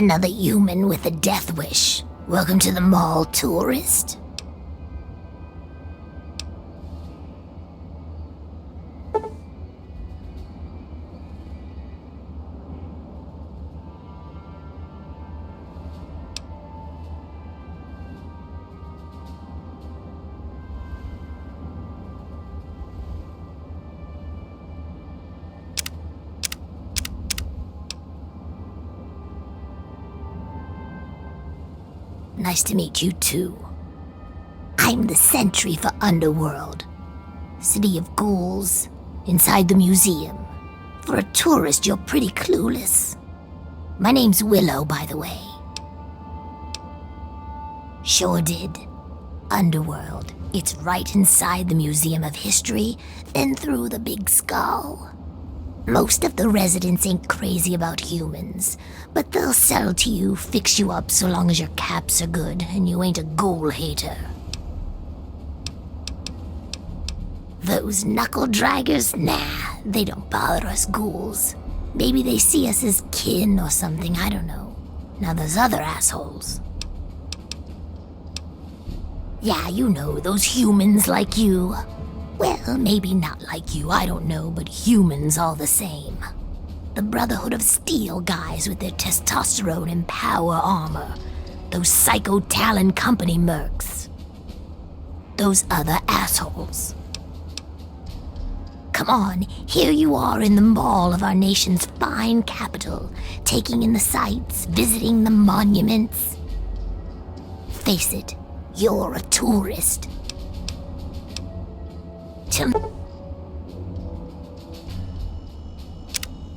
Another human with a death wish. Welcome to the mall, tourist. Nice to meet you too. I'm the sentry for Underworld. City of ghouls, inside the museum. For a tourist, you're pretty clueless. My name's Willow, by the way. Sure did. Underworld. It's right inside the Museum of History, then through the big skull. Most of the residents ain't crazy about humans, but they'll sell to you, fix you up so long as your caps are good and you ain't a ghoul hater. Those knuckle-draggers? Nah, they don't bother us ghouls. Maybe they see us as kin or something, I don't know. Now there's other assholes. Yeah, you know, those humans like you. Well, maybe not like you, I don't know, but humans all the same. The Brotherhood of Steel guys with their testosterone and power armor. Those Psycho Talon Company mercs. Those other assholes. Come on, here you are in the mall of our nation's fine capital, taking in the sights, visiting the monuments. Face it, you're a tourist. Till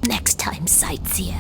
next time, sightseer.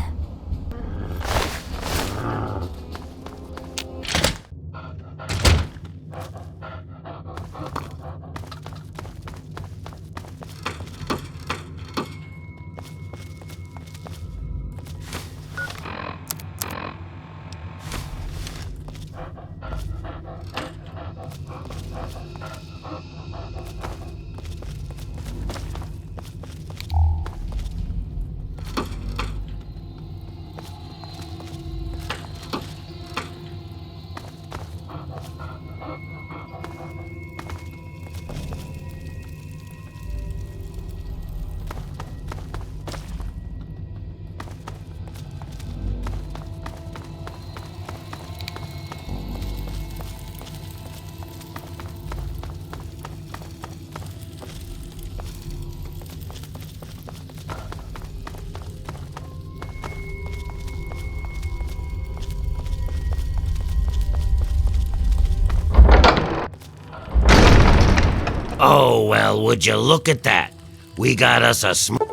Oh, well, would you look at that? We got us a smooth-skinned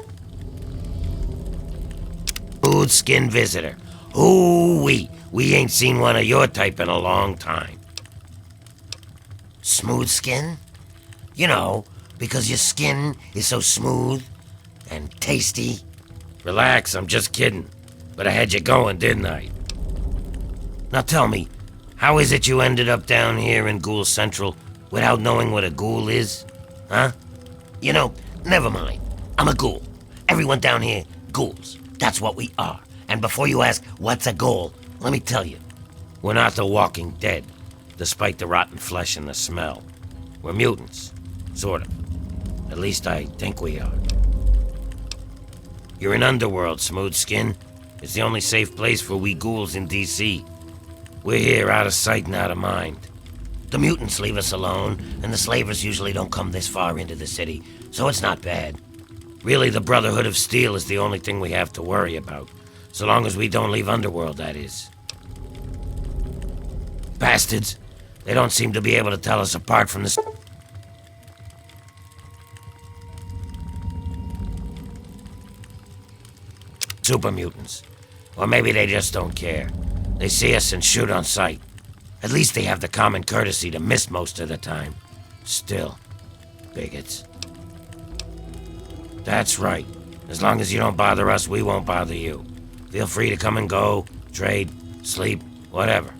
visitor. Ooh-wee, we ain't seen one of your type in a long time. Smooth skin? You know, because your skin is so smooth and tasty. Relax, I'm just kidding. But I had you going, didn't I? Now tell me, how is it you ended up down here in Ghoul Central without knowing what a ghoul is? Huh? You know, never mind. I'm a ghoul. Everyone down here, ghouls. That's what we are. And before you ask, what's a ghoul? Let me tell you. We're not the walking dead, despite the rotten flesh and the smell. We're mutants. Sort of. At least I think we are. You're in Underworld, Smooth Skin. It's the only safe place for we ghouls in D.C. We're here out of sight and out of mind. The mutants leave us alone, and the slavers usually don't come this far into the city, so it's not bad. Really, the Brotherhood of Steel is the only thing we have to worry about. So long as we don't leave Underworld, that is. Bastards. They don't seem to be able to tell us apart from the super mutants. Or maybe they just don't care. They see us and shoot on sight. At least they have the common courtesy to miss most of the time. Still, bigots. That's right. As long as you don't bother us, we won't bother you. Feel free to come and go, trade, sleep, whatever.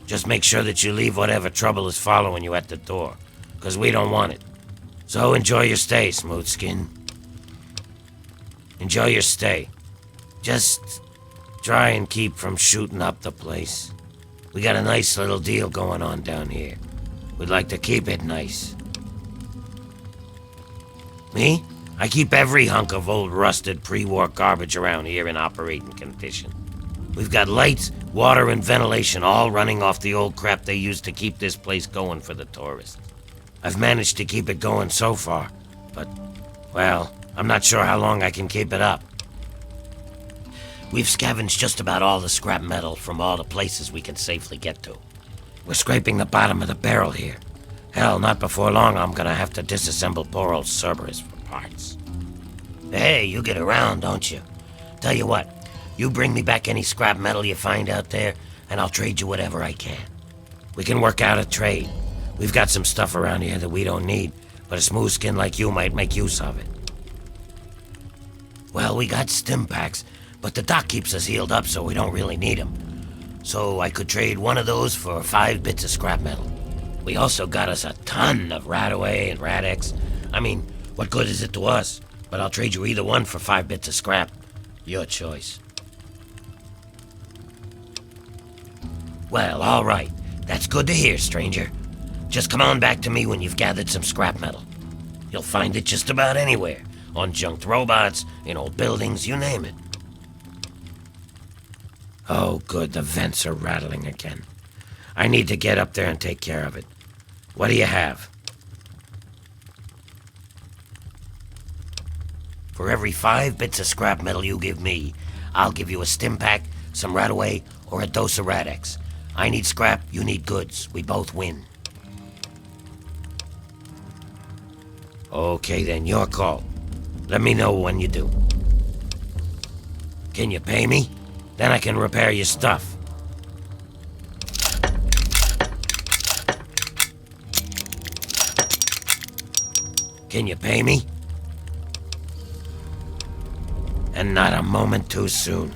Just make sure that you leave whatever trouble is following you at the door, 'cause we don't want it. So enjoy your stay, Smooth Skin. Enjoy your stay. Just Try and keep from shooting up the place. We got a nice little deal going on down here. We'd like to keep it nice. Me? I keep every hunk of old rusted pre-war garbage around here in operating condition. We've got lights, water, and ventilation all running off the old crap they used to keep this place going for the tourists. I've managed to keep it going so far, but, well, I'm not sure how long I can keep it up. We've scavenged just about all the scrap metal from all the places we can safely get to. We're scraping the bottom of the barrel here. Hell, not before long I'm gonna have to disassemble poor old Cerberus for parts. Hey, you get around, don't you? Tell you what, you bring me back any scrap metal you find out there, and I'll trade you whatever I can. We can work out a trade. We've got some stuff around here that we don't need, but a smooth skin like you might make use of it. Well, we got stim packs, but the doc keeps us healed up so we don't really need them. So I could trade one of those for 5 bits of scrap metal. We also got us a ton of Radaway and Radex. I mean, what good is it to us? But I'll trade you either one for 5 bits of scrap. Your choice. Well, all right. That's good to hear, stranger. Just come on back to me when you've gathered some scrap metal. You'll find it just about anywhere. On junked robots, in old buildings, you name it. Oh, good, the vents are rattling again. I need to get up there and take care of it. What do you have? For every 5 bits of scrap metal you give me, I'll give you a stim pack, some Radaway, or a dose of Radex. I need scrap, you need goods. We both win. Okay then, your call. Let me know when you do. Can you pay me? Then I can repair your stuff. Can you pay me? And not a moment too soon.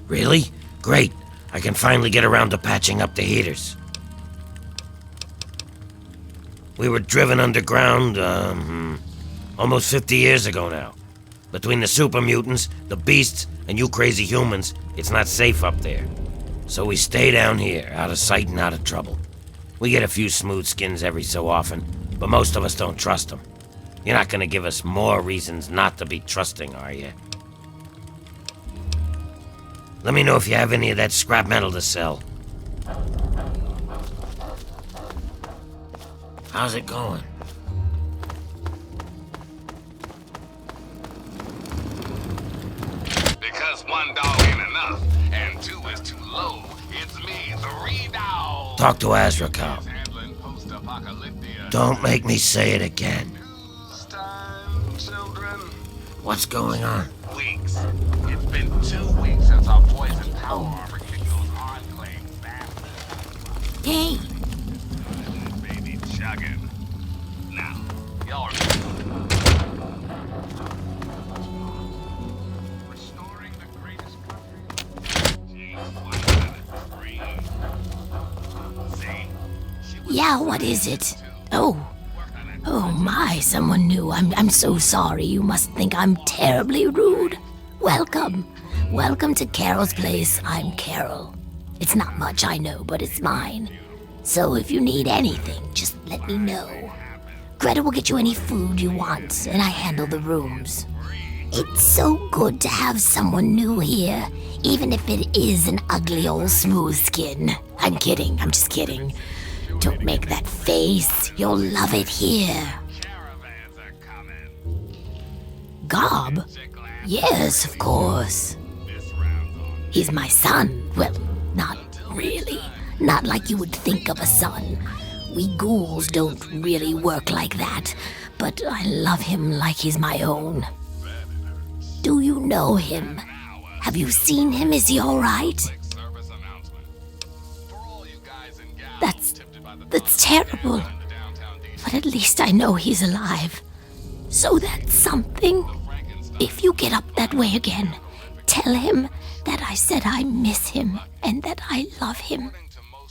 Really? Great. I can finally get around to patching up the heaters. We were driven underground, almost 50 years ago now. Between the super mutants, the beasts, and you crazy humans, it's not safe up there. So we stay down here, out of sight and out of trouble. We get a few smooth skins every so often, but most of us don't trust them. You're not gonna give us more reasons not to be trusting, are you? Let me know if you have any of that scrap metal to sell. How's it going? Because 1 dog ain't enough, and 2 is too low, it's me, 3 dogs. Talk to Azrakal. Don't make me say it again. Time, children. What's going on? Weeks. It's been 2 weeks since our poison power freaking those enclave bastards. Hey, Baby chugging. Now, y'all are restoring the greatest country. Jeez, 1 minute. Breathe. See? yeah, what is it? Oh my, someone new. I'm so sorry. You must think I'm terribly rude. Welcome. Welcome to Carol's place. I'm Carol. It's not much, I know, but it's mine. So if you need anything, just let me know. Greta will get you any food you want, and I handle the rooms. It's so good to have someone new here, even if it is an ugly old smooth skin. I'm kidding, I'm just kidding. Don't make that face. You'll love it here. Caravans are coming. Gob? Yes, of course. This round's on. He's my son. Well, not really. Not like you would think of a son. We ghouls don't really work like that, but I love him like he's my own. Do you know him? Have you seen him? Is he all right? Service announcement. For all you guys and gals tempted by the That's terrible. in the downtown DC, But at least I know he's alive. So that's something. If you get up that way again, tell him that I said I miss him and that I love him.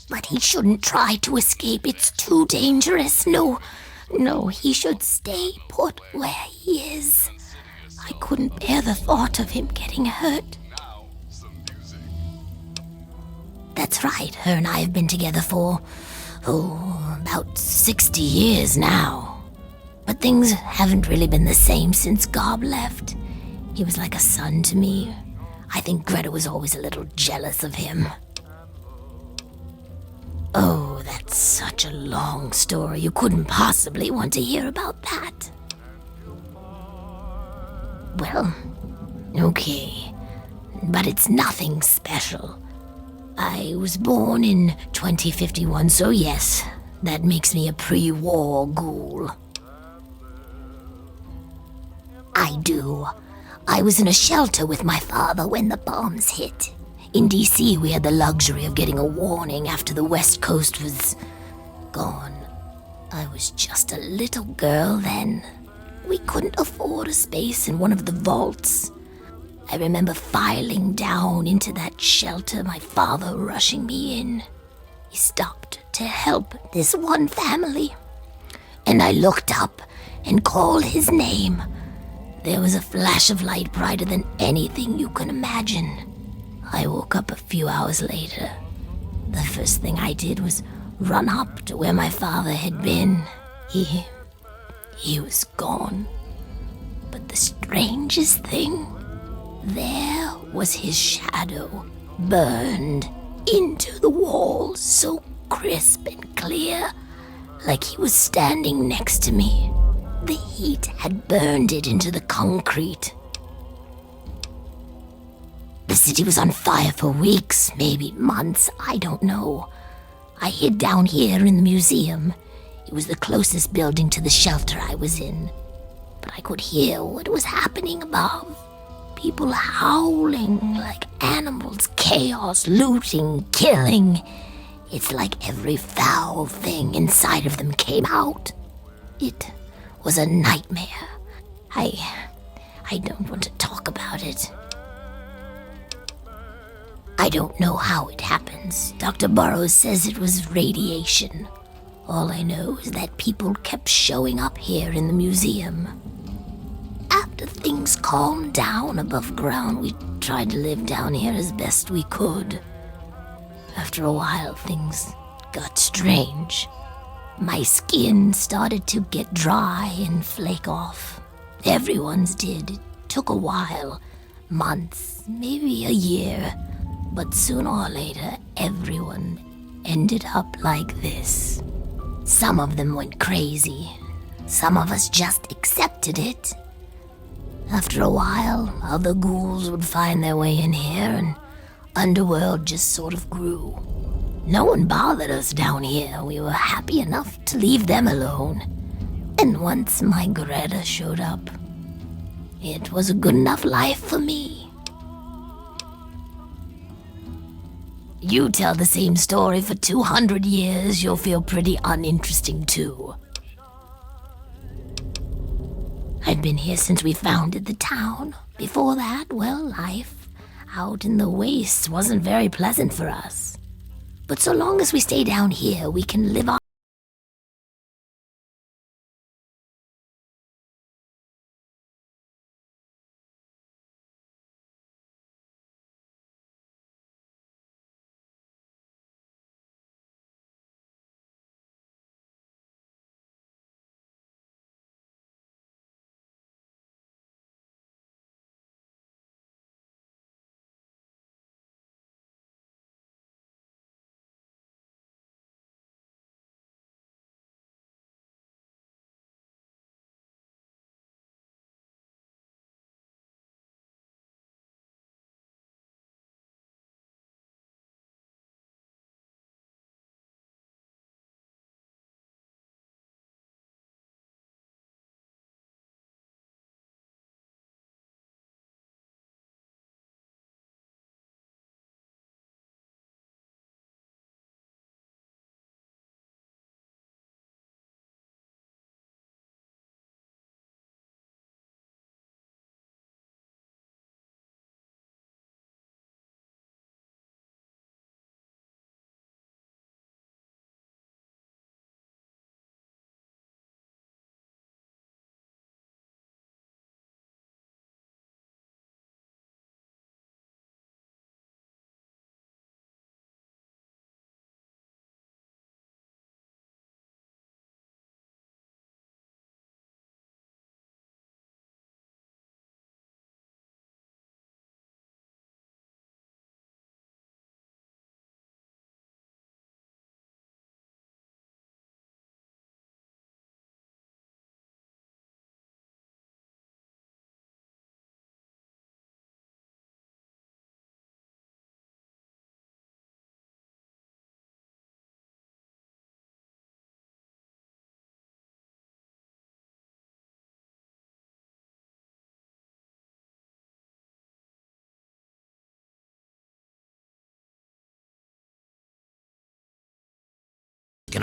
But he shouldn't try to escape. It's too dangerous. No, he should stay put where he is. I couldn't bear the thought of him getting hurt. Now, some music. That's right, her and I have been together for, about 60 years now. But things haven't really been the same since Gob left. He was like a son to me. I think Greta was always a little jealous of him. Oh, that's such a long story. You couldn't possibly want to hear about that. Well, okay. But it's nothing special. I was born in 2051, so yes, that makes me a pre-war ghoul. I do. I was in a shelter with my father when the bombs hit. In DC, we had the luxury of getting a warning after the West Coast was gone. I was just a little girl then. We couldn't afford a space in one of the vaults. I remember filing down into that shelter, my father rushing me in. He stopped to help this one family. And I looked up and called his name. There was a flash of light brighter than anything you can imagine. I woke up a few hours later. The first thing I did was run up to where my father had been. He was gone. But the strangest thing, there was his shadow, burned into the wall, so crisp and clear, like he was standing next to me. The heat had burned it into the concrete. The city was on fire for weeks, maybe months, I don't know. I hid down here in the museum. It was the closest building to the shelter I was in. But I could hear what was happening above. People howling like animals, chaos, looting, killing. It's like every foul thing inside of them came out. It was a nightmare. I don't want to talk about it. I don't know how it happens. Dr. Burroughs says it was radiation. All I know is that people kept showing up here in the museum. After things calmed down above ground, we tried to live down here as best we could. After a while, things got strange. My skin started to get dry and flake off. Everyone's did. It took a while. Months, maybe a year. But sooner or later, everyone ended up like this. Some of them went crazy. Some of us just accepted it. After a while, other ghouls would find their way in here, and Underworld just sort of grew. No one bothered us down here. We were happy enough to leave them alone. And once my Greta showed up, it was a good enough life for me. You tell the same story for 200 years, you'll feel pretty uninteresting too. I've been here since we founded the town. Before that, well, life out in the wastes wasn't very pleasant for us. But so long as we stay down here, we can live our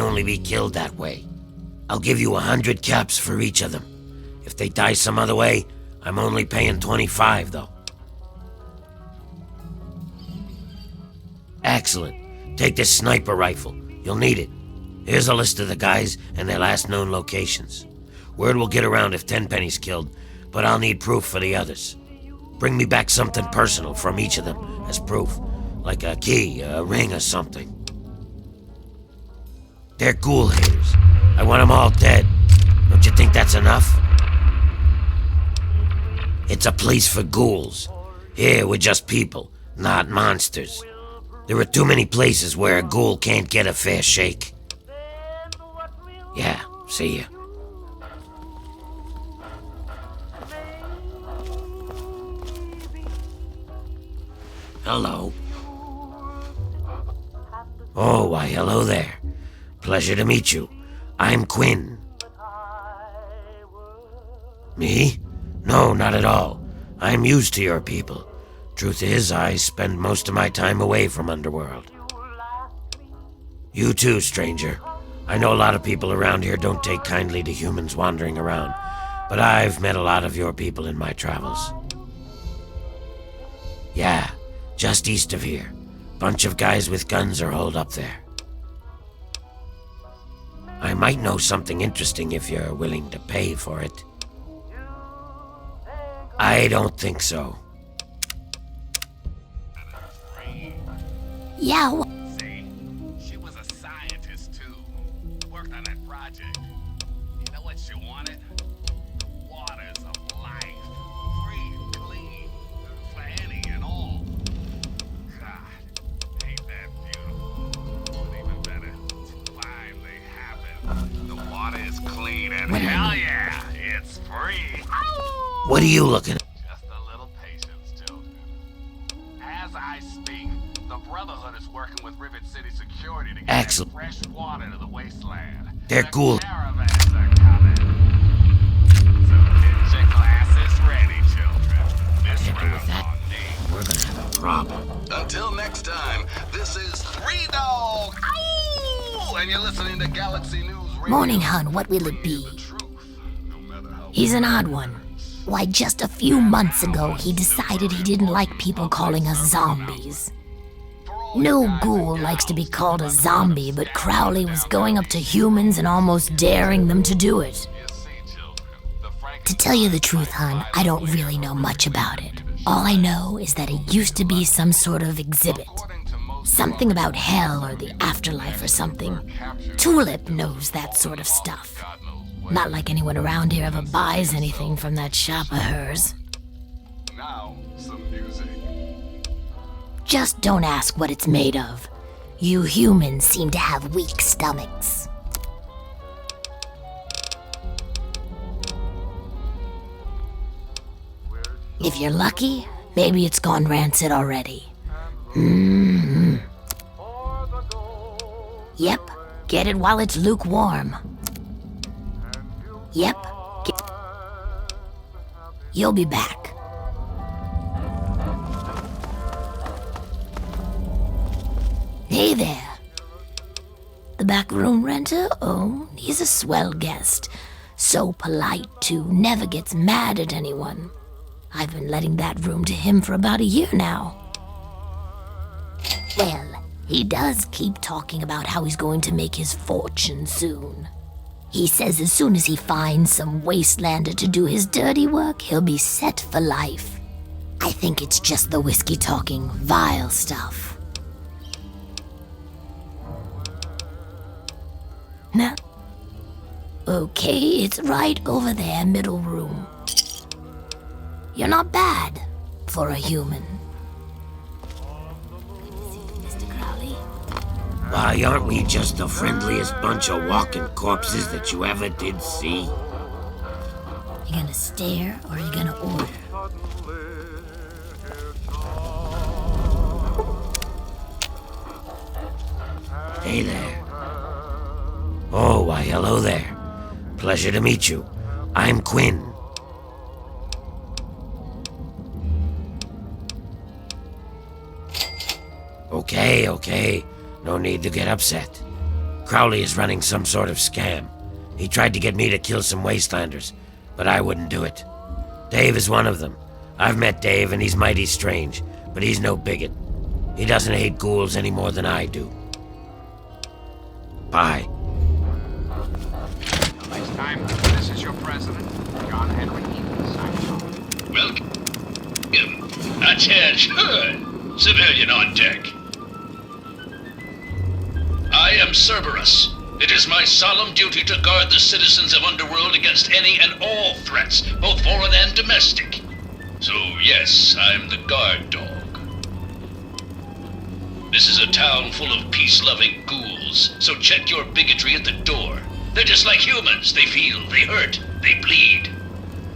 only be killed that way. I'll give you 100 caps for each of them. If they die some other way, I'm only paying 25, though. Excellent. Take this sniper rifle. You'll need it. Here's a list of the guys and their last known locations. Word will get around if Tenpenny's killed, but I'll need proof for the others. Bring me back something personal from each of them as proof, like a key, a ring, or something. They're ghoul haters. I want them all dead. Don't you think that's enough? It's a place for ghouls. Here, we're just people, not monsters. There are too many places where a ghoul can't get a fair shake. Yeah, see ya. Hello. Oh, why, hello there. Pleasure to meet you. I'm Quinn. Me? No, not at all. I'm used to your people. Truth is, I spend most of my time away from Underworld. You too, stranger. I know a lot of people around here don't take kindly to humans wandering around, but I've met a lot of your people in my travels. Yeah, just east of here. Bunch of guys with guns are holed up there. I might know something interesting if you're willing to pay for it. I don't think so. Yeah, See, she was a scientist too. Worked on that project. You know what she wanted? Waters of life. Free and clean. For any and all. God, ain't that beautiful? But even better, it's finally happened. The water is clean and hell yeah, it's free. What are you looking at? Just a little patience, children. As I speak, the Brotherhood is working with Rivet City Security to get Excellent. fresh water to the wasteland. They're The cool. caravans are coming. So get your glasses ready, children. This Can't do with round's that. on me. We're gonna have a problem. Until next time, this is Three Dog. Ow! And you're listening to Galaxy News Radio. morning, hun, what will it be? The truth, no matter how He's an odd one. Why, just a few months ago, he decided he didn't like people calling us zombies. No ghoul likes to be called a zombie, but Crowley was going up to humans and almost daring them to do it. You see, children, the To tell you the truth, hun, I don't really know much about it. All I know is that it used to be some sort of exhibit. Something about hell or the afterlife or something. Tulip knows that sort of stuff. Not like anyone around here ever buys anything from that shop of hers. now, some music. Just don't ask what it's made of. You humans seem to have weak stomachs. If you're lucky, maybe it's gone rancid already. Yep, get it while it's lukewarm. Yep, you'll be back. Hey there. The back room renter? Oh, he's a swell guest. So polite, too, never gets mad at anyone. I've been letting that room to him for about a year now. Well, he does keep talking about how he's going to make his fortune soon. He says as soon as he finds some wastelander to do his dirty work, he'll be set for life. I think it's just the whiskey talking vile stuff. Nah. Okay, it's right over there, middle room. You're not bad for a human. Mr. Crowley? Why, aren't we just the friendliest bunch of walking corpses that you ever did see? You gonna stare or you gonna order? Hey there. Oh, why, hello there. Pleasure to meet you. I'm Quinn. Okay. No need to get upset. Crowley is running some sort of scam. He tried to get me to kill some wastelanders, but I wouldn't do it. Dave is one of them. I've met Dave and he's mighty strange, but he's no bigot. He doesn't hate ghouls any more than I do. Bye. Next time, this is your president, John Henry Eaton, signing off. Welcome. Attention! Civilian on deck. I am Cerberus. It is my solemn duty to guard the citizens of Underworld against any and all threats, both foreign and domestic. So yes, I'm the guard dog. This is a town full of peace-loving ghouls, so check your bigotry at the door. They're just like humans. They feel, they hurt, they bleed.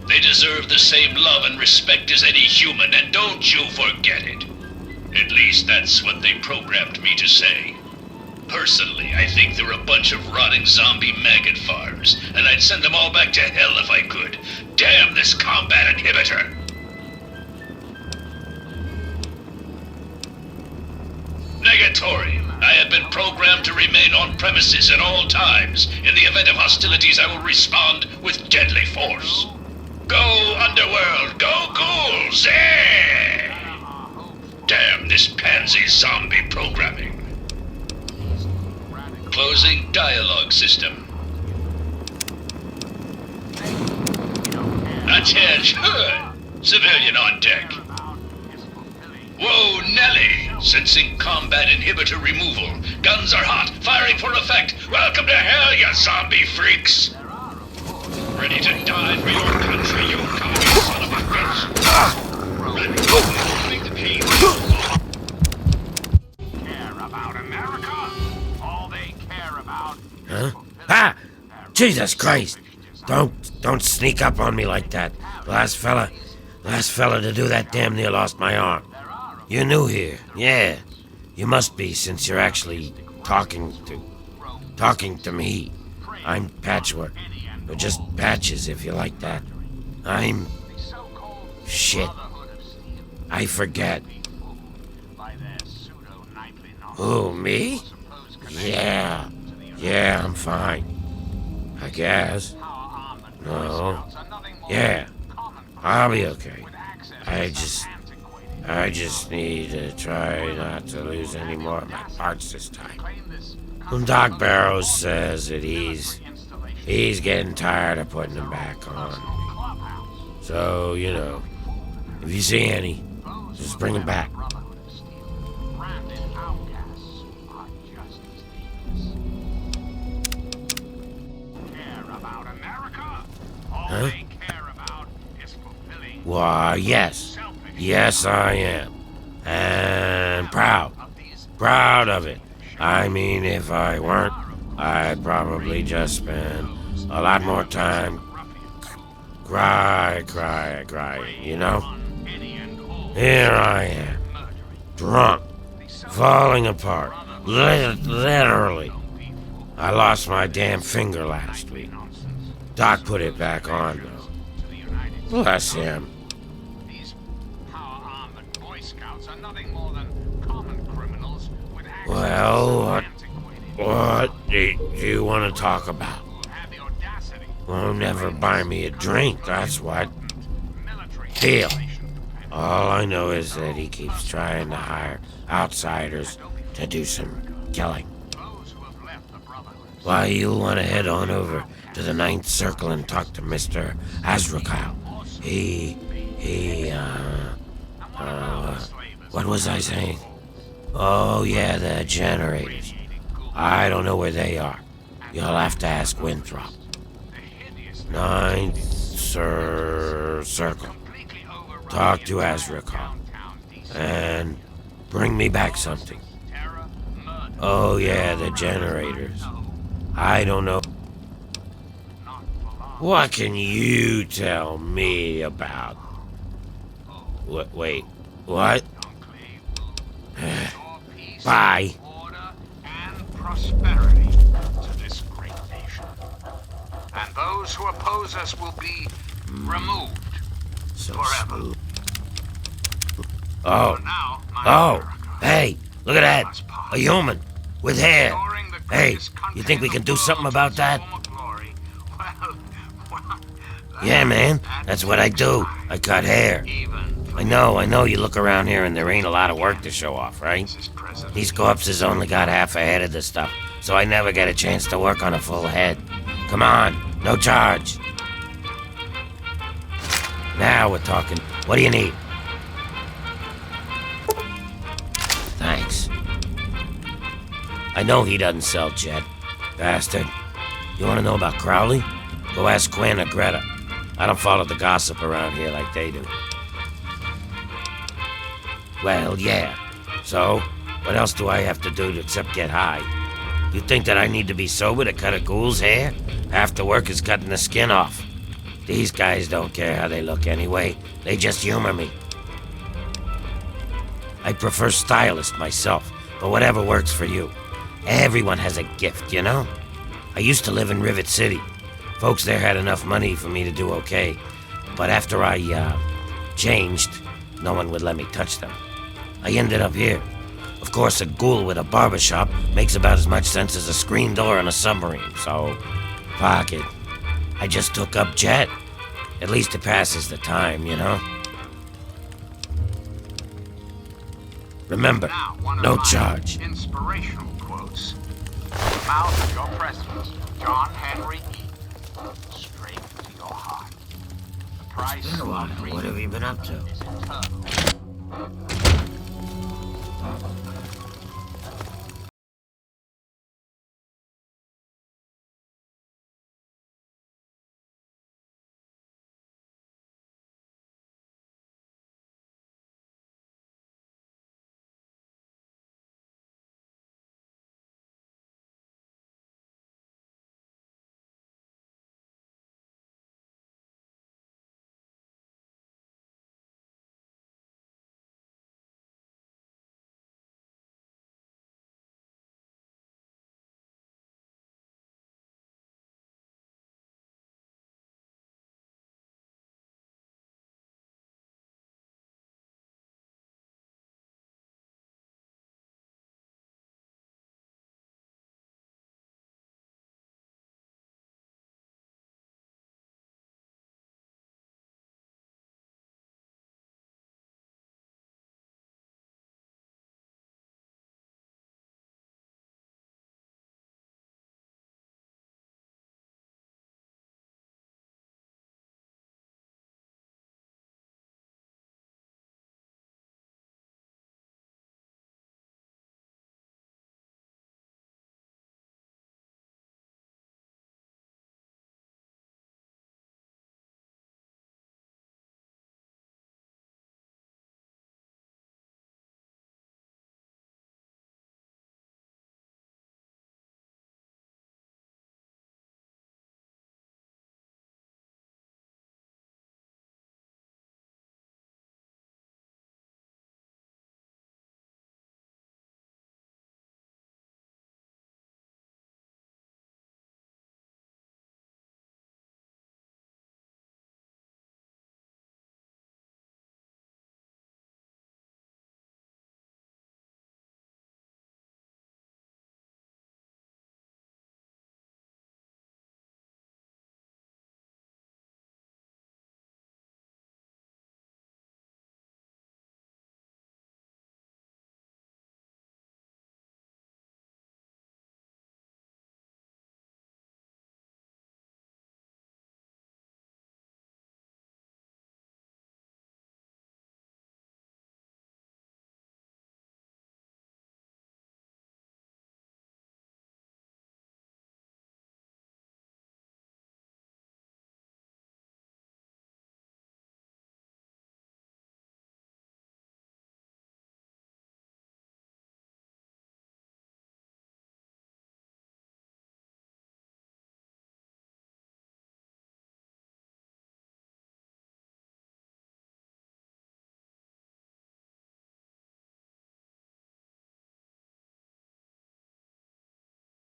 They deserve the same love and respect as any human, and don't you forget it. At least that's what they programmed me to say. Personally, I think they're a bunch of rotting zombie maggot farms, and I'd send them all back to hell if I could. Damn this combat inhibitor! Negatory. I have been programmed to remain on premises at all times. In the event of hostilities, I will respond with deadly force. Go, Underworld! Go, ghouls! Eh! Damn this pansy zombie programming. Closing dialogue system. Attention! Civilian on deck. Whoa, Nelly! Sensing combat inhibitor removal. Guns are hot, firing for effect. Welcome to hell, you zombie freaks! Ready to die for your country, you commie son of a bitch! Ready to the key. Care about America? All they care about Huh? Ah! Jesus Christ! Don't sneak up on me like that. Last fella to do that damn near lost my arm. You're new here. Yeah. You must be, since you're actually talking to me. I'm Patchwork. Or just Patches, if you like that. I'm... Shit. I forget. Who, me? Yeah. Yeah, I'm fine. I guess. No. Yeah. I'll be okay. I just need to try not to lose any more of my parts this time. Doc Barrows says that he's getting tired of putting them back on. So, you know, if you see any, just bring them back. Huh? Why, yes. Yes, I am. And proud. Proud of it. I mean, if I weren't, I'd probably just spend a lot more time crying, you know? Here I am. Drunk. Falling apart. Literally. I lost my damn finger last week. Doc put it back on, though. Bless him. Well, what do you want to talk about? Won't never buy me a drink, that's what. Deal. All I know is that he keeps trying to hire outsiders to do some killing. Why, you'll want to head on over to the Ninth Circle and talk to Mr. Azrakal. What was I saying? Oh, yeah, the generators. I don't know where they are. You'll have to ask Winthrop. Ninth Circle. Talk to Azrakal. And bring me back something. Oh, yeah, the generators. I don't know. What can you tell me about? Wait, what? Bye. Order and prosperity to this great nation. And those who oppose us will be removed forever. Oh. For now, my Oh. America Hey, look at that. A human. With hair. restoring the Hey, you think we can do something about that? Yeah, man, that's what I do. I cut hair. I know, you look around here and there ain't a lot of work to show off, right? These corpses only got half a head of the stuff, so I never get a chance to work on a full head. Come on, no charge. Now we're talking. What do you need? Thanks. I know he doesn't sell Jet. Bastard. You want to know about Crowley? Go ask Quinn or Greta. I don't follow the gossip around here like they do. Well, yeah. So, what else do I have to do except get high? You think that I need to be sober to cut a ghoul's hair? Half the work is cutting the skin off. These guys don't care how they look anyway. They just humor me. I prefer stylist myself, but whatever works for you. Everyone has a gift, you know? I used to live in Rivet City. Folks there had enough money for me to do okay. But after I, changed, no one would let me touch them. I ended up here. Of course, a ghoul with a barbershop makes about as much sense as a screen door on a submarine, so... fuck it. I just took up Jet. At least it passes the time, you know? Remember, Now, one of no my charge. Inspirational quotes. From the mouth of your president, John Henry E. Straight to your heart. The price of What have you been up to? is eternal.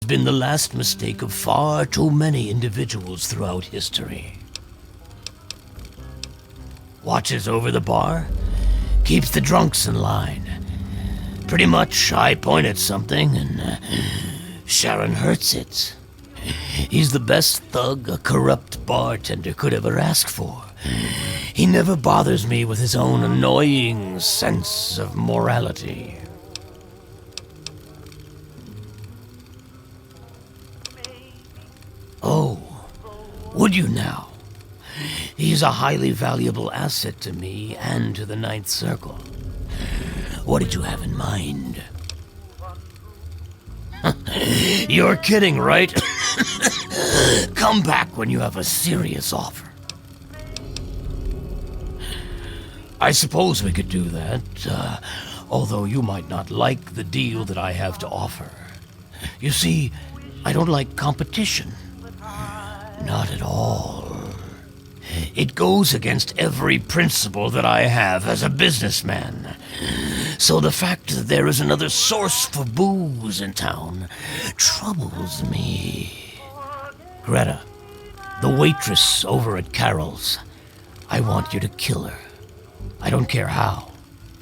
Been the last mistake of far too many individuals throughout history. Watches over the bar, keeps the drunks in line. Pretty much, I point at something and Sharon hurts it. He's the best thug a corrupt bartender could ever ask for. He never bothers me with his own annoying sense of morality. Oh, would you now? He's a highly valuable asset to me and to the Ninth Circle. What did you have in mind? You're kidding, right? Come back when you have a serious offer. I suppose we could do that, although you might not like the deal that I have to offer. You see, I don't like competition. Not at all. It goes against every principle that I have as a businessman. So the fact that there is another source for booze in town troubles me. Greta, the waitress over at Carol's, I want you to kill her. I don't care how.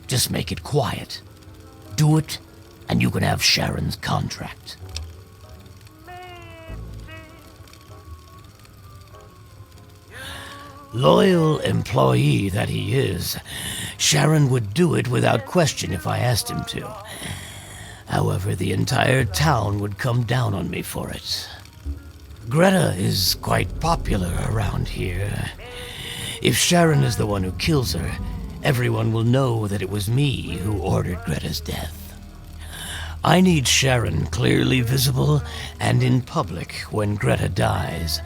Just make it quiet. Do it, and you can have Sharon's contract. Loyal employee that he is, Sharon would do it without question if I asked him to. However, the entire town would come down on me for it. Greta is quite popular around here. If Sharon is the one who kills her, everyone will know that it was me who ordered Greta's death. I need Sharon clearly visible and in public when Greta dies,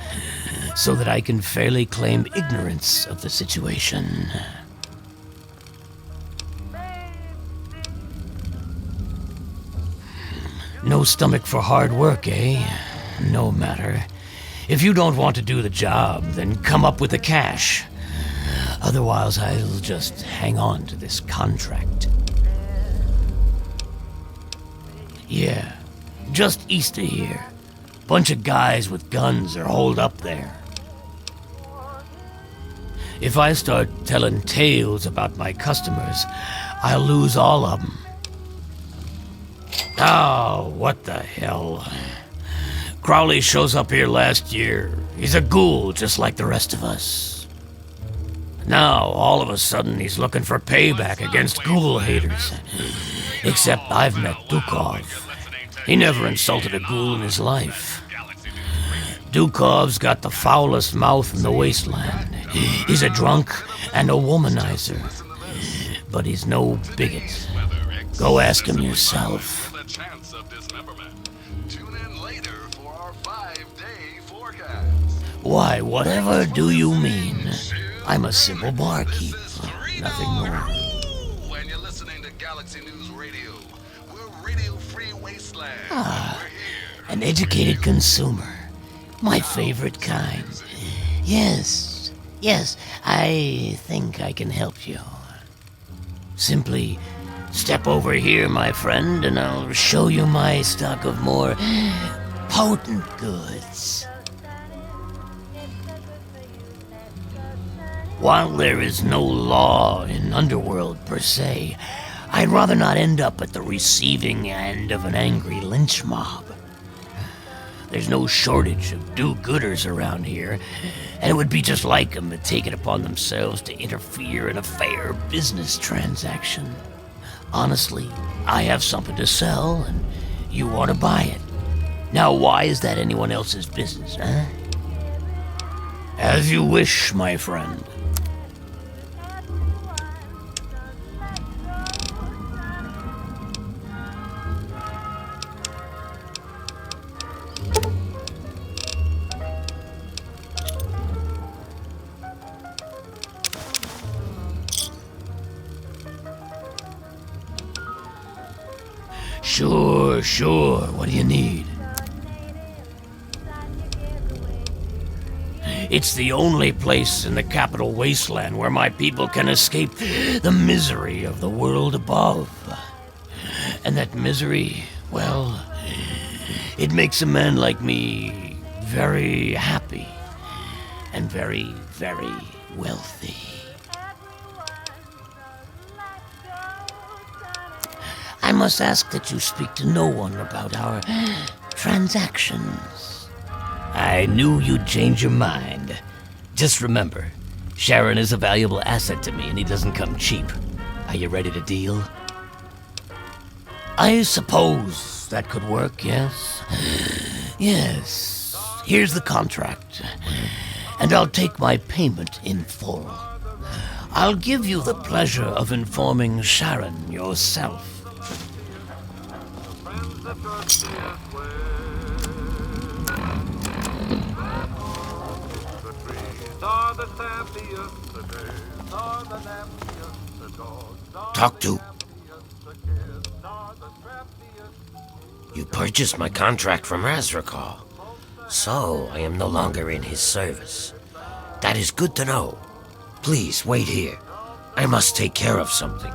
so that I can fairly claim ignorance of the situation. No stomach for hard work, eh? No matter. If you don't want to do the job, then come up with the cash. Otherwise, I'll just hang on to this contract. Yeah, just east of here. Bunch of guys with guns are holed up there. If I start telling tales about my customers, I'll lose all of them. Oh, what the hell. Crowley shows up here last year. He's a ghoul just like the rest of us. Now, all of a sudden, he's looking for payback against ghoul haters. Except I've met Dukov. He never insulted a ghoul in his life. Dukov's got the foulest mouth in the wasteland. He's a drunk and a womanizer. But he's no bigot. Go ask him yourself. Why, whatever do you mean? I'm a simple barkeep. Nothing more. When you're listening to Galaxy News Radio, we're radio-free wasteland. An educated consumer. My favorite kind. Yes, I think I can help you. Simply step over here, my friend, and I'll show you my stock of more potent goods. While there is no law in Underworld per se, I'd rather not end up at the receiving end of an angry lynch mob. There's no shortage of do-gooders around here, and it would be just like them to take it upon themselves to interfere in a fair business transaction. Honestly, I have something to sell, and you want to buy it. Now, why is that anyone else's business, huh? As you wish, my friend. Sure. What do you need? It's the only place in the capital wasteland where my people can escape the misery of the world above. And that misery, well, it makes a man like me very happy and very, very wealthy. I must ask that you speak to no one about our transactions. I knew you'd change your mind. Just remember, Sharon is a valuable asset to me and he doesn't come cheap. Are you ready to deal? I suppose that could work, yes? Yes. Here's the contract. And I'll take my payment in full. I'll give you the pleasure of informing Sharon yourself. Talk to. You purchased my contract from Razrakal, so I am no longer in his service. That is good to know. Please, wait here. I must take care of something.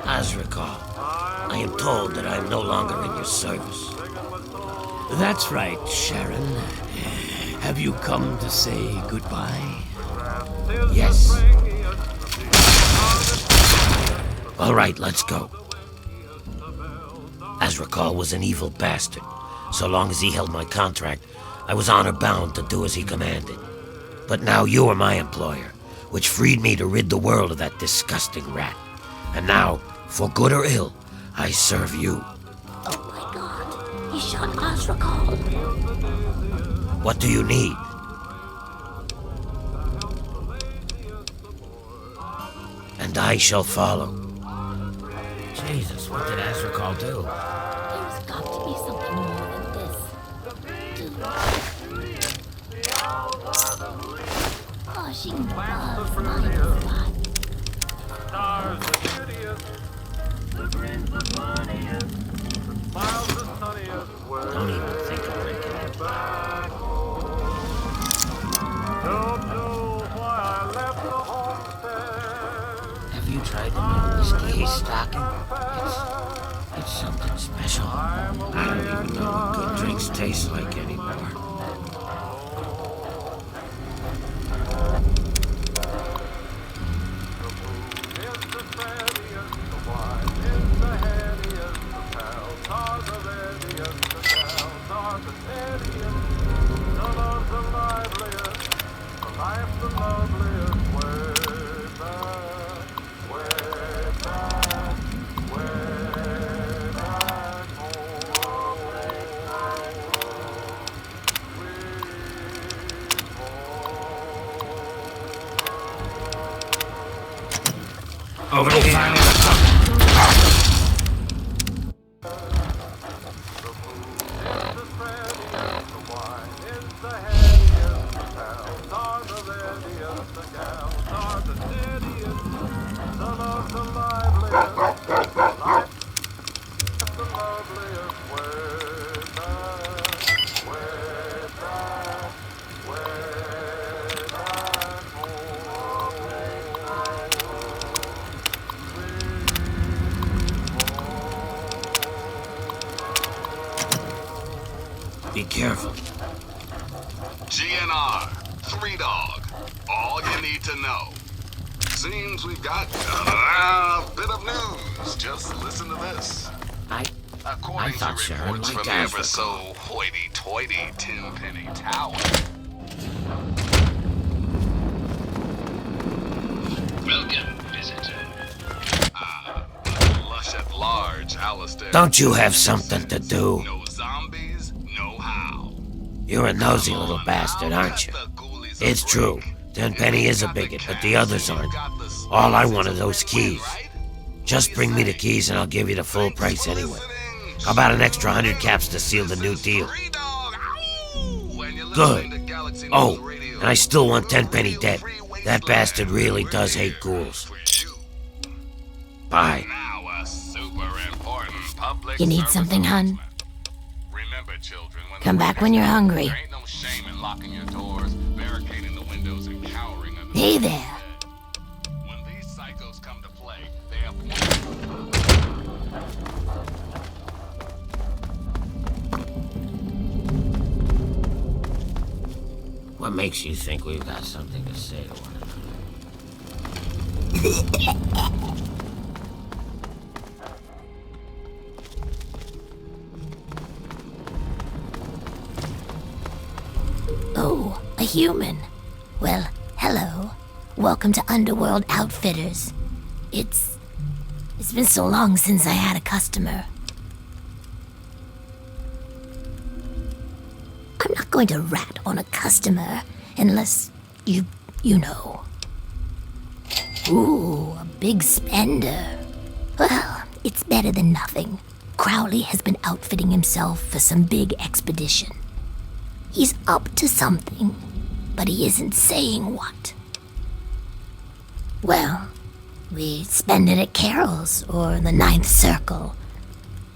Azrakal, I am told that I am no longer in your service. That's right, Sharon. Have you come to say goodbye? Yes. All right, let's go. Azrakal was an evil bastard. So long as he held my contract, I was honor-bound to do as he commanded. But now you are my employer, which freed me to rid the world of that disgusting rat. And now, for good or ill, I serve you. Oh my god, he shot Azrakal. What do you need? And I shall follow. Jesus, what did Azrakal do? There's got to be something more than this. Gushing blood flying fly. Don't even think of breaking it. Have you tried the new whiskey he's stocking? It's something special. I don't even know what good drinks taste like anymore. Over here. Be careful. GNR, 3 Dog. All you need to know. Seems we've got a bit of news. Just listen to this. According thought to Sharon reports liked from the Africa. ever so hoity-toity Tenpenny Tower. Welcome, visitor. Lush at large, Alistair. Don't you have something to do? No zombies, no how. You're a nosy little bastard, aren't you? It's true. Tenpenny is a bigot, but the others aren't. All I want are those keys. Just bring me the keys and I'll give you the full price anyway. How about an extra 100 caps to seal the new deal? Good. Oh, and I still want Tenpenny dead. That bastard really does hate ghouls. Bye. You need something, hun? Remember, children, when Come back when you're hungry. there ain't no shame in locking your doors, barricading the windows, and cowering under Hey the there. When these psychos come to play, they have What makes you think we've got something to say to one another? human. Well, hello. Welcome to Underworld Outfitters. It's been so long since I had a customer. I'm not going to rat on a customer unless you know. Ooh, a big spender. Well, it's better than nothing. Crowley has been outfitting himself for some big expedition. He's up to something, but he isn't saying what. Well, we spend it at Carol's or the Ninth Circle,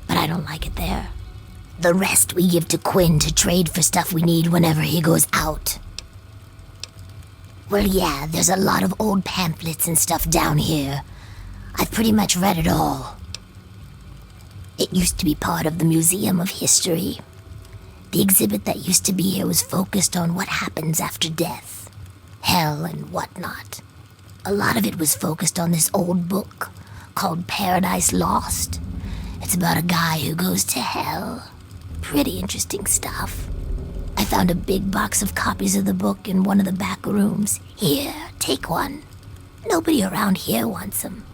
but I don't like it there. The rest we give to Quinn to trade for stuff we need whenever he goes out. Well, yeah, there's a lot of old pamphlets and stuff down here. I've pretty much read it all. It used to be part of the Museum of History. The exhibit that used to be here was focused on what happens after death, hell and whatnot. A lot of it was focused on this old book called Paradise Lost. It's about a guy who goes to hell. Pretty interesting stuff. I found a big box of copies of the book in one of the back rooms. Here, take one. Nobody around here wants them.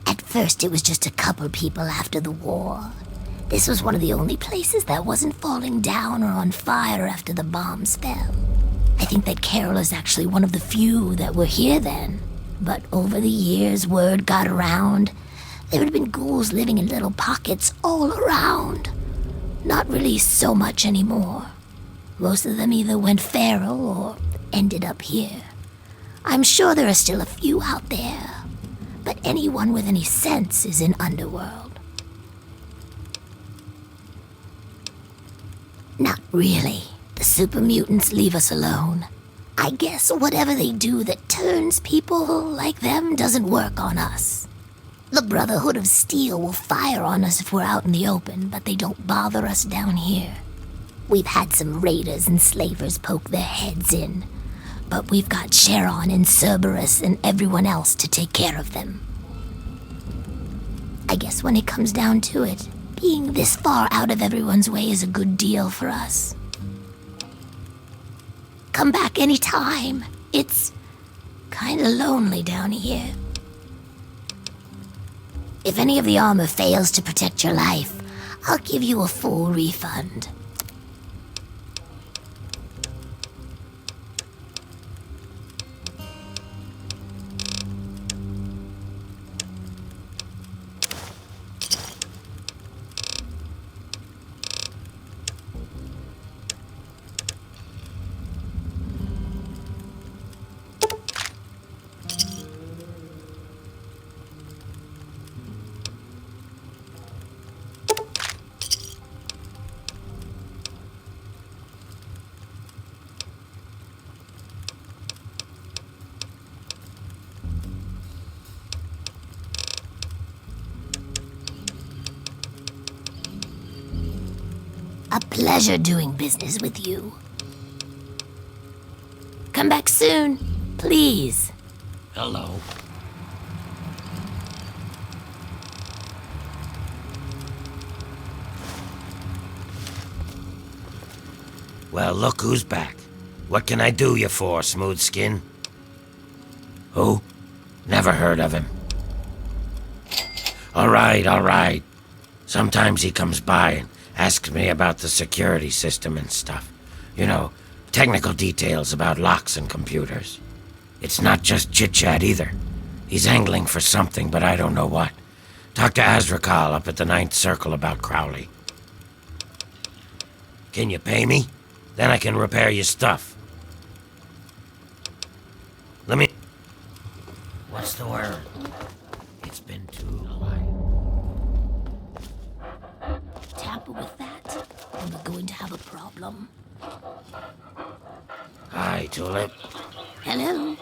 At first, it was just a couple people after the war. This was one of the only places that wasn't falling down or on fire after the bombs fell. I think that Carol is actually one of the few that were here then. But over the years, word got around. There had been ghouls living in little pockets all around. Not really so much anymore. Most of them either went feral or ended up here. I'm sure there are still a few out there, but anyone with any sense is in Underworld. Not really. The super mutants leave us alone. I guess whatever they do that turns people like them doesn't work on us. The Brotherhood of Steel will fire on us if we're out in the open, but they don't bother us down here. We've had some raiders and slavers poke their heads in, but we've got Sharon and Cerberus and everyone else to take care of them. I guess when it comes down to it, being this far out of everyone's way is a good deal for us. Come back any time. It's kinda lonely down here. If any of the armor fails to protect your life, I'll give you a full refund. A pleasure doing business with you. Come back soon, please. Hello. Well, look who's back. What can I do you for, smooth skin? Who? Never heard of him. All right. Sometimes he comes by and asks me about the security system and stuff. You know, technical details about locks and computers. It's not just chit-chat either. He's angling for something, but I don't know what. Talk to Azrakal up at the Ninth Circle about Crowley. Can you pay me? Then I can repair your stuff. Let me... What's the word? It's been too long. Tamper with that, and we're going to have a problem. Hi, Tulip. Hello?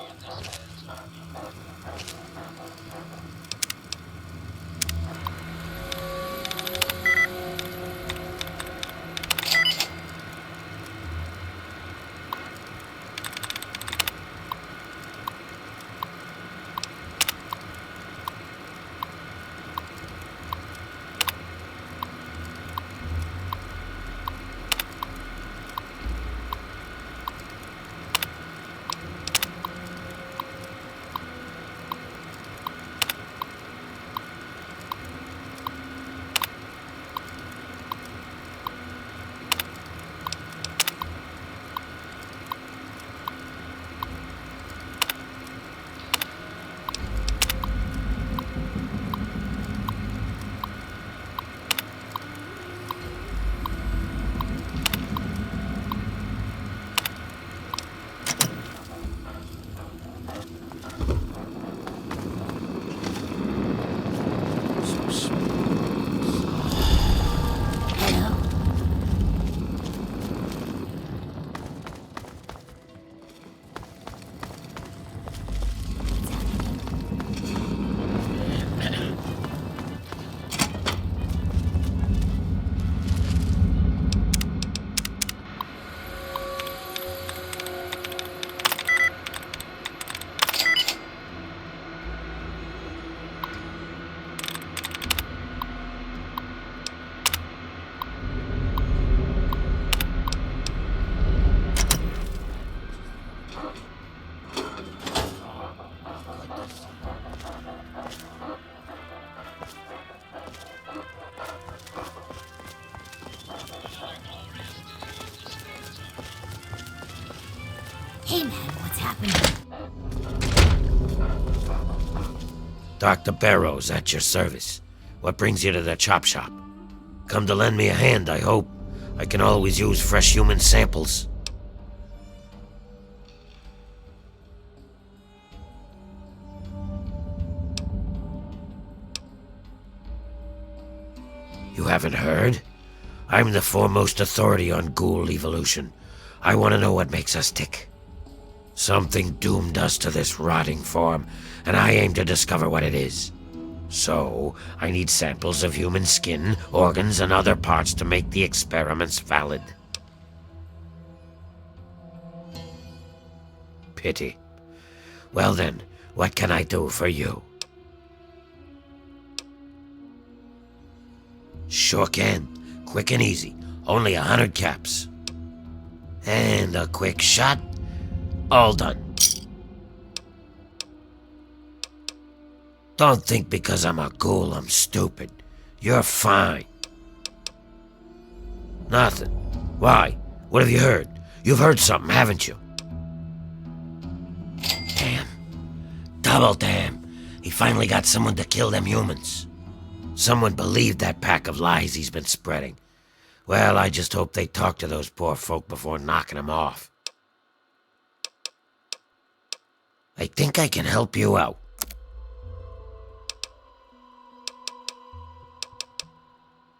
Dr. Barrows at your service. What brings you to the chop shop? Come to lend me a hand, I hope. I can always use fresh human samples. You haven't heard? I'm the foremost authority on ghoul evolution. I want to know what makes us tick. Something doomed us to this rotting form, and I aim to discover what it is. So, I need samples of human skin, organs, and other parts to make the experiments valid. Pity. Well then, what can I do for you? Sure can. Quick and easy. Only 100 caps. And a quick shot. All done. Don't think because I'm a ghoul I'm stupid. You're fine. Nothing. Why? What have you heard? You've heard something, haven't you? Damn. Double damn. He finally got someone to kill them humans. Someone believed that pack of lies he's been spreading. Well, I just hope they talk to those poor folk before knocking them off. I think I can help you out.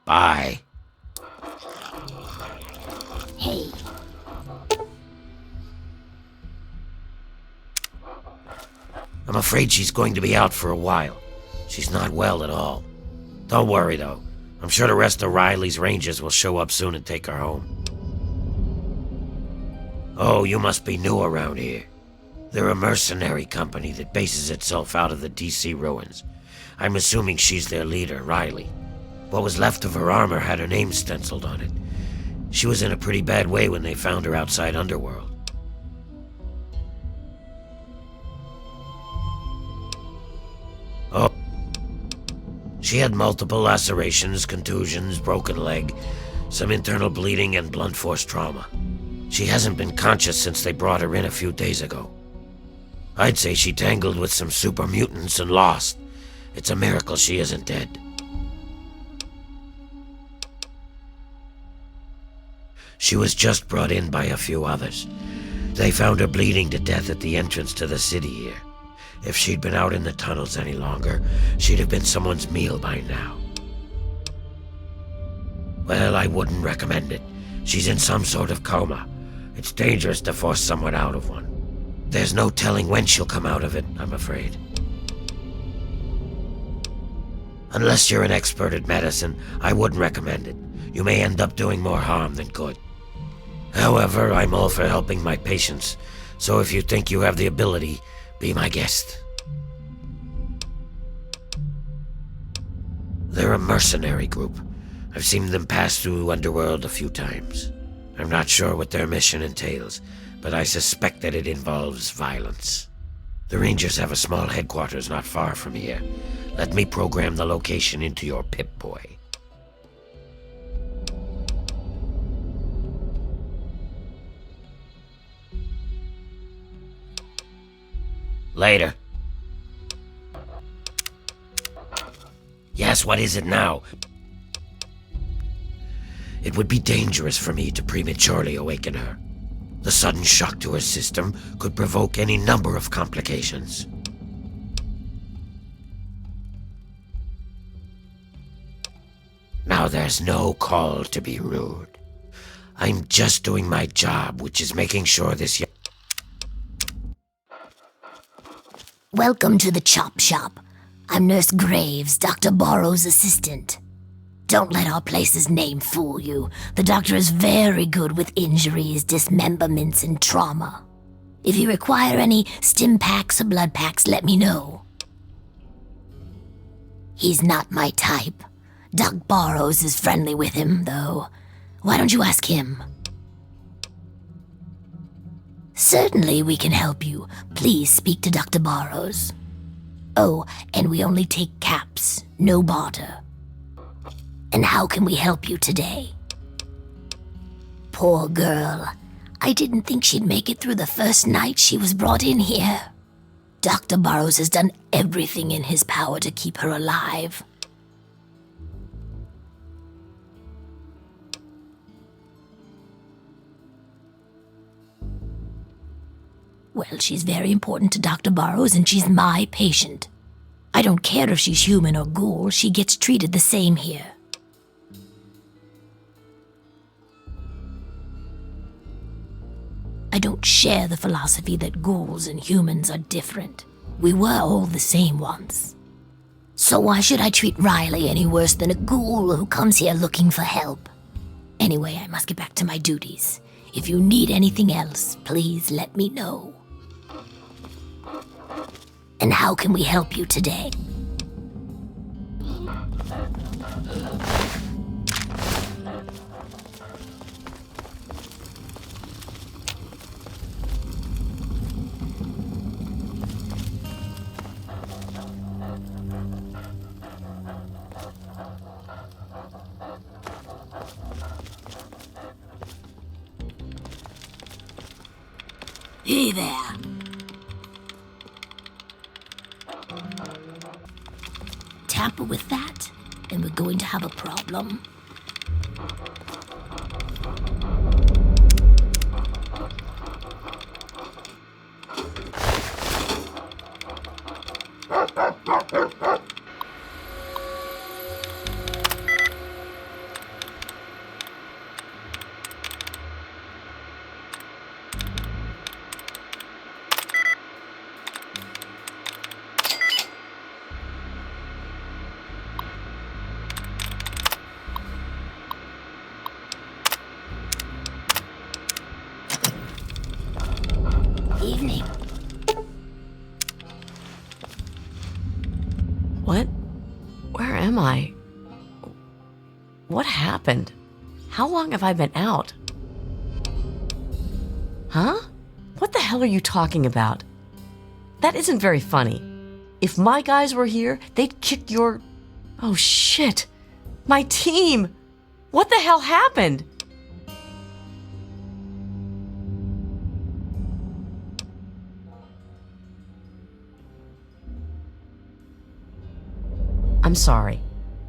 Bye. Hey. I'm afraid she's going to be out for a while. She's not well at all. Don't worry, though. I'm sure the rest of Reilly's rangers will show up soon and take her home. Oh, you must be new around here. They're a mercenary company that bases itself out of the DC ruins. I'm assuming she's their leader, Reilly. What was left of her armor had her name stenciled on it. She was in a pretty bad way when they found her outside Underworld. Oh. She had multiple lacerations, contusions, broken leg, some internal bleeding, and blunt force trauma. She hasn't been conscious since they brought her in a few days ago. I'd say she tangled with some super mutants and lost. It's a miracle she isn't dead. She was just brought in by a few others. They found her bleeding to death at the entrance to the city here. If she'd been out in the tunnels any longer, she'd have been someone's meal by now. Well, I wouldn't recommend it. She's in some sort of coma. It's dangerous to force someone out of one. There's no telling when she'll come out of it, I'm afraid. Unless you're an expert at medicine, I wouldn't recommend it. You may end up doing more harm than good. However, I'm all for helping my patients, so if you think you have the ability, be my guest. They're a mercenary group. I've seen them pass through Underworld a few times. I'm not sure what their mission entails, but I suspect that it involves violence. The Rangers have a small headquarters not far from here. Let me program the location into your Pip-Boy. Later. Yes, what is it now? It would be dangerous for me to prematurely awaken her. The sudden shock to her system could provoke any number of complications. Now there's no call to be rude. I'm just doing my job, which is making sure this Welcome to the Chop Shop. I'm Nurse Graves, Dr. Borrow's assistant. Don't let our place's name fool you. The doctor is very good with injuries, dismemberments, and trauma. If you require any stim packs or blood packs, let me know. He's not my type. Doc Borrows is friendly with him, though. Why don't you ask him? Certainly we can help you. Please speak to Dr. Borrows. Oh, and we only take caps, no barter. And how can we help you today? Poor girl. I didn't think she'd make it through the first night she was brought in here. Dr. Burrows has done everything in his power to keep her alive. Well, she's very important to Dr. Burrows, and she's my patient. I don't care if she's human or ghoul, she gets treated the same here. I don't share the philosophy that ghouls and humans are different. We were all the same once. So why should I treat Reilly any worse than a ghoul who comes here looking for help? Anyway, I must get back to my duties. If you need anything else, please let me know. And how can we help you today? Hey there. Tamper with that, and we're going to have a problem. Evening. What? Where am I? What happened? How long have I been out? Huh? What the hell are you talking about? That isn't very funny. If my guys were here, they'd kick your... Oh shit! My team! What the hell happened? I'm sorry.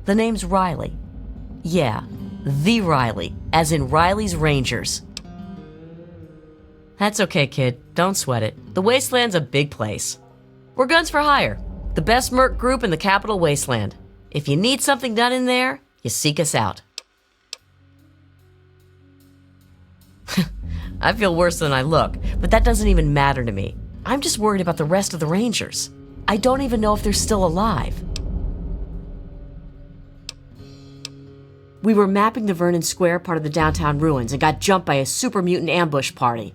The name's Reilly. Yeah, the Reilly, as in Reilly's Rangers. That's okay, kid. Don't sweat it. The Wasteland's a big place. We're guns for hire. The best merc group in the capital Wasteland. If you need something done in there, you seek us out. I feel worse than I look, but that doesn't even matter to me. I'm just worried about the rest of the Rangers. I don't even know if they're still alive. We were mapping the Vernon Square part of the downtown ruins and got jumped by a super mutant ambush party.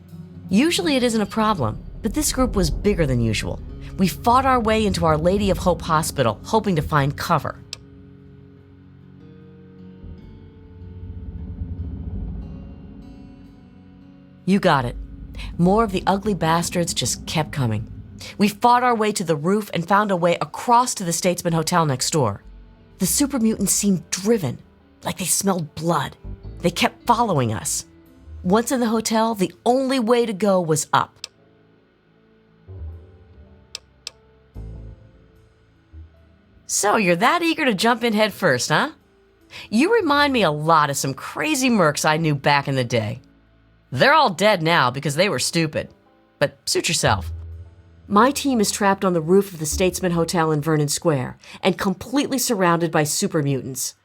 Usually it isn't a problem, but this group was bigger than usual. We fought our way into Our Lady of Hope Hospital, hoping to find cover. You got it. More of the ugly bastards just kept coming. We fought our way to the roof and found a way across to the Statesman Hotel next door. The super mutants seemed driven, like they smelled blood. They kept following us. Once in the hotel, the only way to go was up. So you're that eager to jump in head first, huh? You remind me a lot of some crazy mercs I knew back in the day. They're all dead now because they were stupid. But suit yourself. My team is trapped on the roof of the Statesman Hotel in Vernon Square and completely surrounded by super mutants.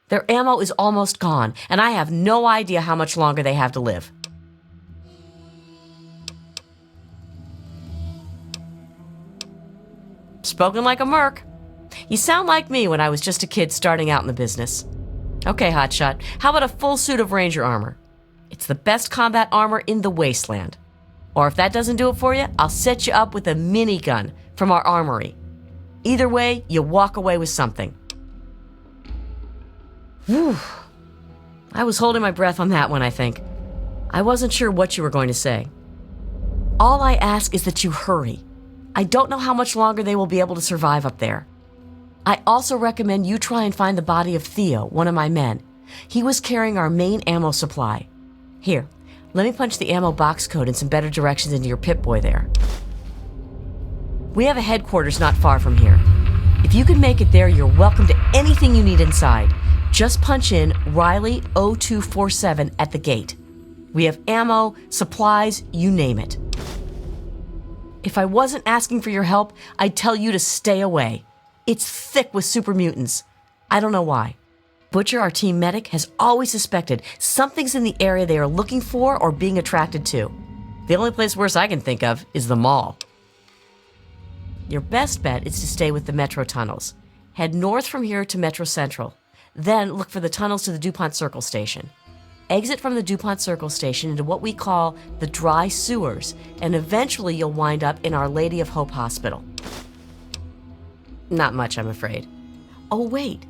Their ammo is almost gone, and I have no idea how much longer they have to live. Spoken like a merc. You sound like me when I was just a kid starting out in the business. Okay, hotshot, how about a full suit of Ranger armor? It's the best combat armor in the Wasteland. Or if that doesn't do it for you, I'll set you up with a minigun from our armory. Either way, you walk away with something. Whew. I was holding my breath on that one, I think. I wasn't sure what you were going to say. All I ask is that you hurry. I don't know how much longer they will be able to survive up there. I also recommend you try and find the body of Theo, one of my men. He was carrying our main ammo supply. Here, let me punch the ammo box code and some better directions into your Pip-Boy there. We have a headquarters not far from here. If you can make it there, you're welcome to anything you need inside. Just punch in Reilly 0247 at the gate. We have ammo, supplies, you name it. If I wasn't asking for your help, I'd tell you to stay away. It's thick with super mutants. I don't know why. Butcher, our team medic, has always suspected something's in the area they are looking for or being attracted to. The only place worse I can think of is the mall. Your best bet is to stay with the metro tunnels. Head north from here to Metro Central. Then look for the tunnels to the DuPont Circle Station. Exit from the DuPont Circle Station into what we call the dry sewers, and eventually you'll wind up in Our Lady of Hope Hospital. Not much, I'm afraid. Oh, wait.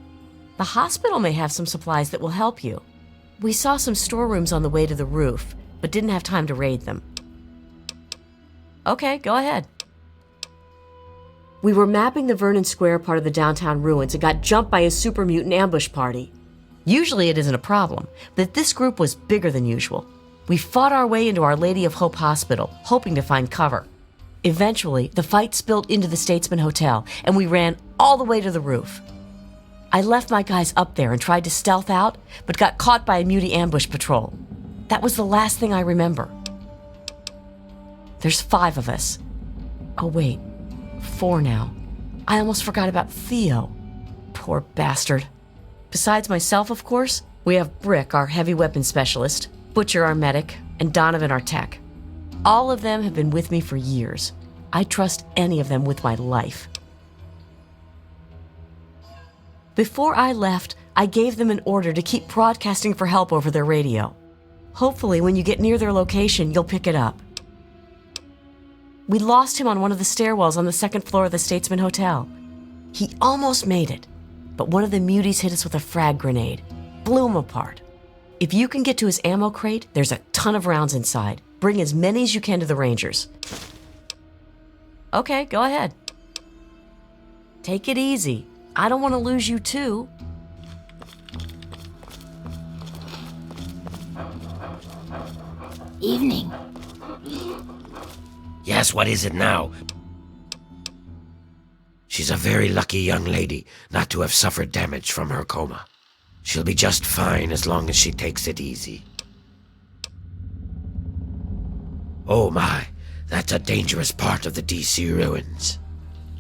The hospital may have some supplies that will help you. We saw some storerooms on the way to the roof, but didn't have time to raid them. Okay, go ahead. We were mapping the Vernon Square part of the downtown ruins and got jumped by a super mutant ambush party. Usually it isn't a problem, but this group was bigger than usual. We fought our way into Our Lady of Hope Hospital, hoping to find cover. Eventually, the fight spilled into the Statesman Hotel, and we ran all the way to the roof. I left my guys up there and tried to stealth out, but got caught by a mutie ambush patrol. That was the last thing I remember. There's 5 of us. Oh wait, 4 now. I almost forgot about Theo. Poor bastard. Besides myself, of course, we have Brick, our heavy weapons specialist, Butcher, our medic, and Donovan, our tech. All of them have been with me for years. I'd trust any of them with my life. Before I left, I gave them an order to keep broadcasting for help over their radio. Hopefully, when you get near their location, you'll pick it up. We lost him on one of the stairwells on the 2nd floor of the Statesman Hotel. He almost made it, but one of the muties hit us with a frag grenade. Blew him apart. If you can get to his ammo crate, there's a ton of rounds inside. Bring as many as you can to the Rangers. Okay, go ahead. Take it easy. I don't want to lose you too. Evening. Yes, what is it now? She's a very lucky young lady not to have suffered damage from her coma. She'll be just fine as long as she takes it easy. Oh my, that's a dangerous part of the DC ruins.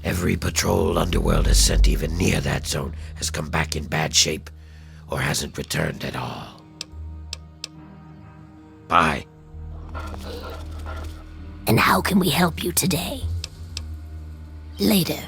Every patrol Underworld has sent even near that zone has come back in bad shape or hasn't returned at all. Bye. And how can we help you today? Later.